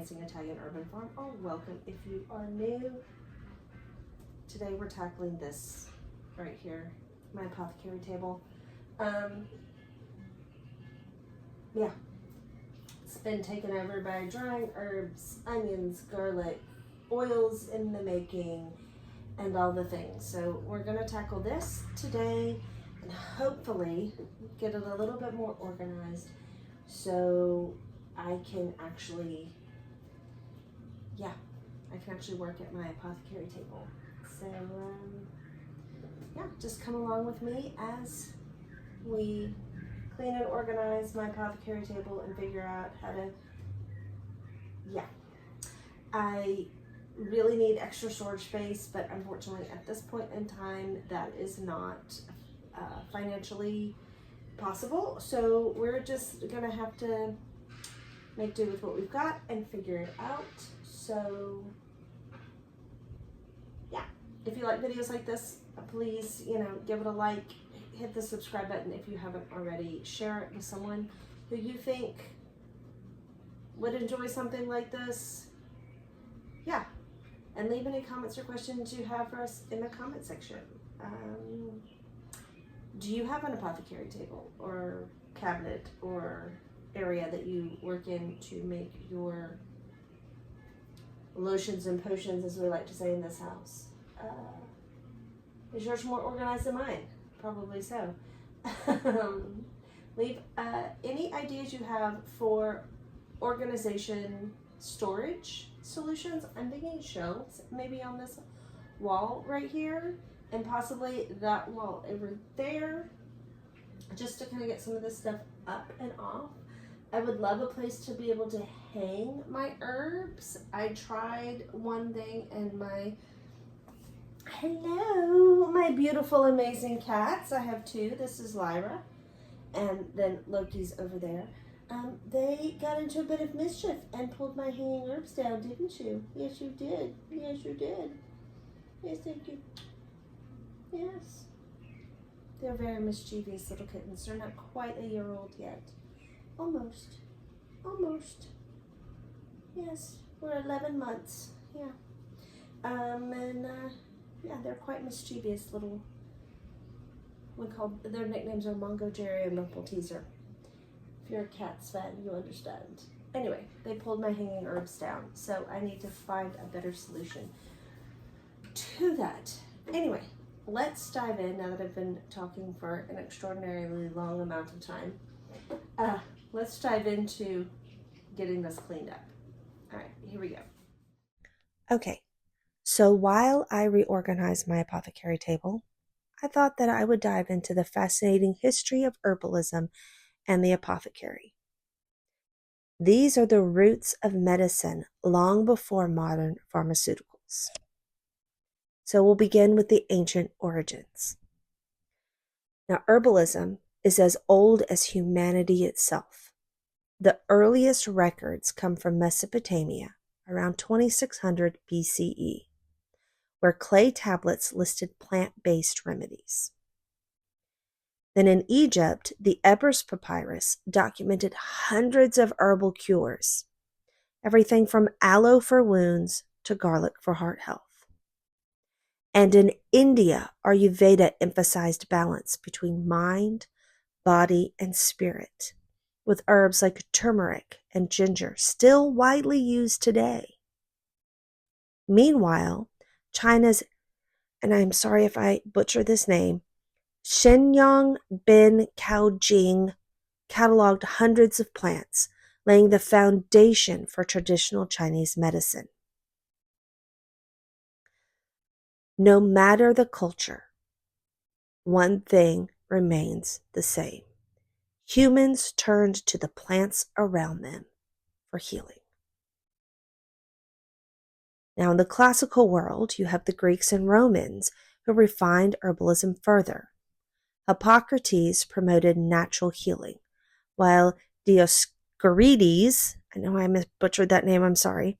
Advancing Italian Urban Farm, or welcome if you are new. Today we're tackling this right here, my apothecary table. Yeah, it's been taken over by drying herbs, onions, garlic, oils in the making, and all the things. So we're going to tackle this today and hopefully get it a little bit more organized so I can actually work at my apothecary table. So just come along with me as we clean and organize my apothecary table and figure out how to, I really need extra storage space, but unfortunately at this point in time that is not financially possible. So we're just gonna have to make do with what we've got and figure it out. So if you like videos like this, please, give it a like, hit the subscribe button if you haven't already, share it with someone who you think would enjoy something like this. And leave any comments or questions you have for us in the comment section. Do you have an apothecary table or cabinet or area that you work in to make your lotions and potions, as we like to say in this house? Is yours more organized than mine? Probably so. Leave any ideas you have for organization storage solutions. I'm thinking shelves maybe on this wall right here and possibly that wall over there, just to kind of get some of this stuff up and off. I would love a place to be able to hang my herbs. I tried one thing and hello, my beautiful, amazing cats. I have two. This is Lyra, and then Loki's over there. They got into a bit of mischief and pulled my hanging herbs down, didn't you? Yes, you did. Yes, you did. Yes, thank you. Yes. They're very mischievous little kittens. They're not quite a year old yet. Almost. Almost. Yes, we're 11 months. Yeah. They're quite mischievous little, their nicknames are Mongo Jerry and Rumple Teaser. If you're a Cats fan, you understand. Anyway, they pulled my hanging herbs down, so I need to find a better solution to that. Anyway, let's dive in now that I've been talking for an extraordinarily long amount of time. Let's dive into getting this cleaned up. All right, here we go. Okay. So while I reorganized my apothecary table, I thought that I would dive into the fascinating history of herbalism and the apothecary. These are the roots of medicine long before modern pharmaceuticals. So we'll begin with the ancient origins. Now, herbalism is as old as humanity itself. The earliest records come from Mesopotamia around 2600 BCE. Where clay tablets listed plant-based remedies. Then in Egypt, the Ebers Papyrus documented hundreds of herbal cures, everything from aloe for wounds to garlic for heart health. And in India, Ayurveda emphasized balance between mind, body, and spirit, with herbs like turmeric and ginger still widely used today. Meanwhile, China's, and I'm sorry if I butcher this name, Shenyang bin Caojing cataloged hundreds of plants, laying the foundation for traditional Chinese medicine. No matter the culture, one thing remains the same. Humans turned to the plants around them for healing. Now, in the classical world, you have the Greeks and Romans who refined herbalism further. Hippocrates promoted natural healing, while Dioscorides, I know I butchered that name, I'm sorry,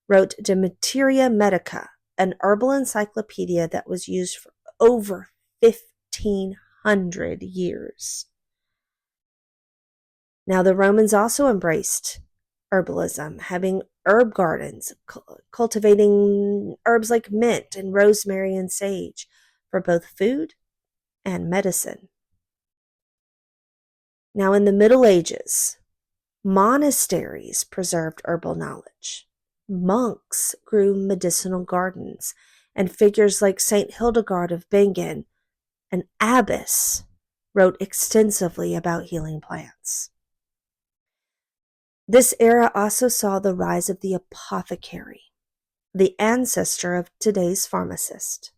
wrote De Materia Medica, an herbal encyclopedia that was used for over 1,500 years. Now, the Romans also embraced herbalism, having herb gardens, cultivating herbs like mint and rosemary and sage for both food and medicine. Now, in the Middle Ages, monasteries preserved herbal knowledge. Monks grew medicinal gardens, and figures like Saint Hildegard of Bingen, an abbess, wrote extensively about healing plants. This era also saw the rise of the apothecary, the ancestor of today's pharmacist.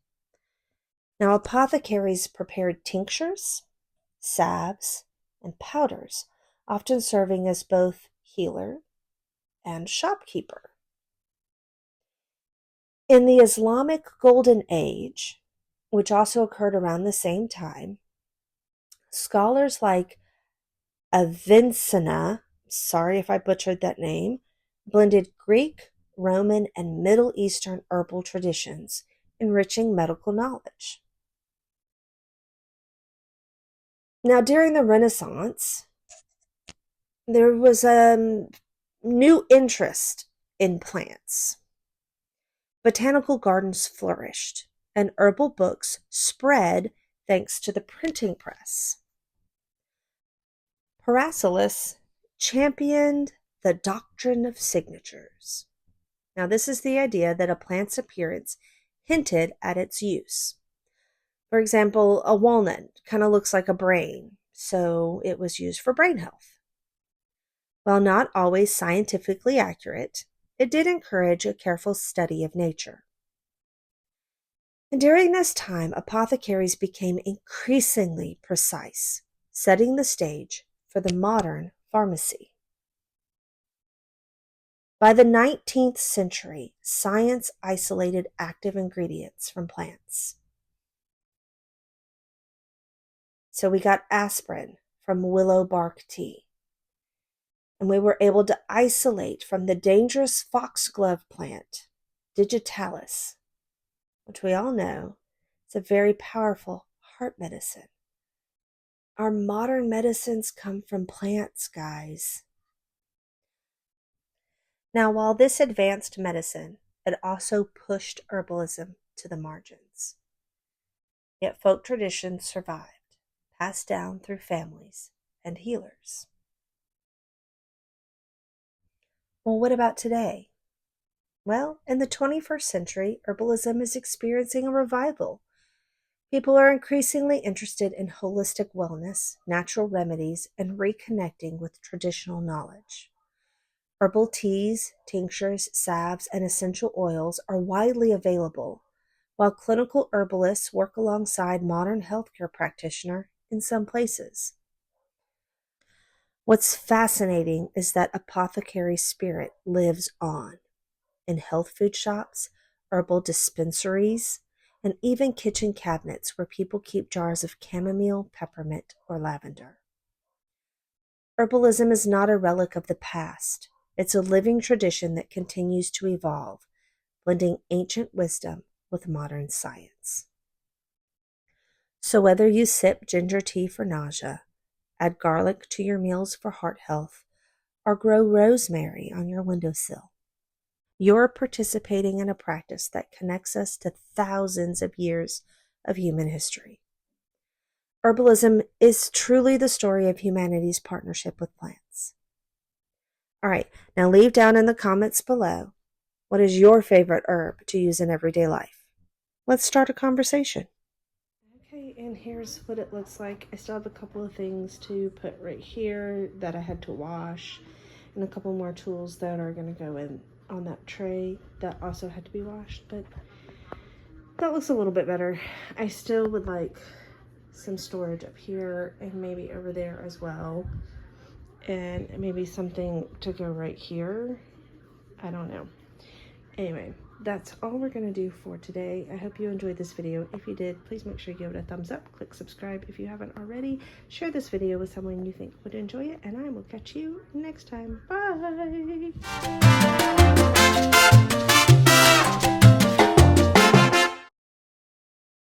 Now, apothecaries prepared tinctures, salves, and powders, often serving as both healer and shopkeeper. In the Islamic Golden Age, which also occurred around the same time, scholars like Avicenna, sorry if I butchered that name, blended Greek, Roman, and Middle Eastern herbal traditions, enriching medical knowledge. Now, during the Renaissance, there was a new interest in plants. Botanical gardens flourished, and herbal books spread thanks to the printing press. Paracelsus championed the doctrine of signatures. Now, this is the idea that a plant's appearance hinted at its use. For example, a walnut kind of looks like a brain, so it was used for brain health. While not always scientifically accurate, it did encourage a careful study of nature. And during this time, apothecaries became increasingly precise, setting the stage for the modern pharmacy. By the 19th century, science isolated active ingredients from plants. So we got aspirin from willow bark tea. And we were able to isolate from the dangerous foxglove plant, digitalis, which we all know is a very powerful heart medicine. Our modern medicines come from plants, guys. Now, while this advanced medicine had also pushed herbalism to the margins, yet folk traditions survived, passed down through families and healers. Well, what about today? Well, in the 21st century, herbalism is experiencing a revival. People are increasingly interested in holistic wellness, natural remedies, and reconnecting with traditional knowledge. Herbal teas, tinctures, salves, and essential oils are widely available, while clinical herbalists work alongside modern healthcare practitioners in some places. What's fascinating is that apothecary spirit lives on in health food shops, herbal dispensaries, and even kitchen cabinets where people keep jars of chamomile, peppermint, or lavender. Herbalism is not a relic of the past. It's a living tradition that continues to evolve, blending ancient wisdom with modern science. So whether you sip ginger tea for nausea, add garlic to your meals for heart health, or grow rosemary on your windowsill, you're participating in a practice that connects us to thousands of years of human history. Herbalism is truly the story of humanity's partnership with plants. All right, now leave down in the comments below, what is your favorite herb to use in everyday life? Let's start a conversation. Okay, and here's what it looks like. I still have a couple of things to put right here that I had to wash, and a couple more tools that are going to go in on that tray that also had to be washed, but that looks a little bit better. I still would like some storage up here and maybe over there as well, and maybe something to go right here. I don't know. Anyway, that's all we're going to do for today. I hope you enjoyed this video. If you did, please make sure you give it a thumbs up. Click subscribe if you haven't already. Share this video with someone you think would enjoy it, and I will catch you next time. Bye!